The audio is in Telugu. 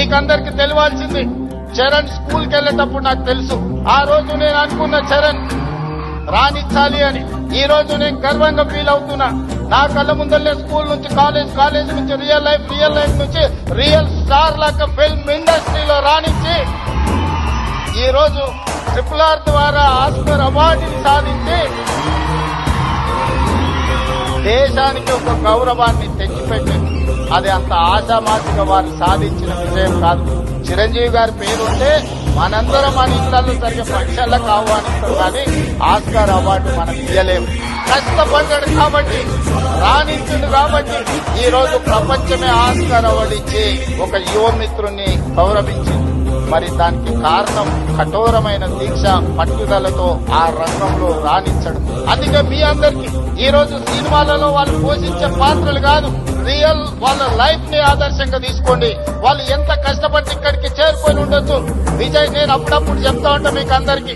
మీకందరికి తెలియాల్సింది, చరణ్ స్కూల్కి వెళ్ళేటప్పుడు నాకు తెలుసు, ఆ రోజు నేను అనుకున్న చరణ్ రాణించాలి అని. ఈ రోజు నేను గర్వంగా ఫీల్ అవుతున్నా. నా కళ్ళ ముందల్లే స్కూల్ నుంచి కాలేజ్ నుంచి రియల్ లైఫ్ నుంచి రియల్ స్టార్ లాగా ఫిల్మ్ ఇండస్ట్రీలో రాణించి ఈ రోజు RRR ద్వారా ఆస్కర్ అవార్డుని సాధించి దేశానికి ఒక గౌరవాన్ని తెచ్చిపెట్టింది. అది అంత ఆశామాసిగా వారు సాధించిన విజయం కాదు. చిరంజీవి గారి పేరుంటే మనందరం మన ఇళ్లలో జరిగే పక్షాలకు ఆహ్వానిస్తాం, కానీ ఆస్కార్ అవార్డు మనం ఇయ్యలేము. కష్టపడ్డాడు కాబట్టి, రాణించిండు కాబట్టి ఈ రోజు ప్రపంచమే ఆస్కార్ అవార్డు ఇచ్చి ఒక యువమిత్రుణ్ణి గౌరవించింది. మరి దానికి కారణం కఠోరమైన దీక్ష, పట్టుదలతో ఆ రంగంలో రాణించడం. అందుకే మీ అందరికీ ఈ రోజు సినిమాలలో వాళ్ళు పోషించే పాత్రలు కాదు, రియల్ వాళ్ళ లైఫ్ ని ఆదర్శంగా తీసుకోండి. వాళ్ళు ఎంత కష్టపడి ఇక్కడికి చేరుకొని ఉండొచ్చు. విజయ్, నేను అప్పుడప్పుడు చెప్తా ఉంటా మీకు అందరికీ,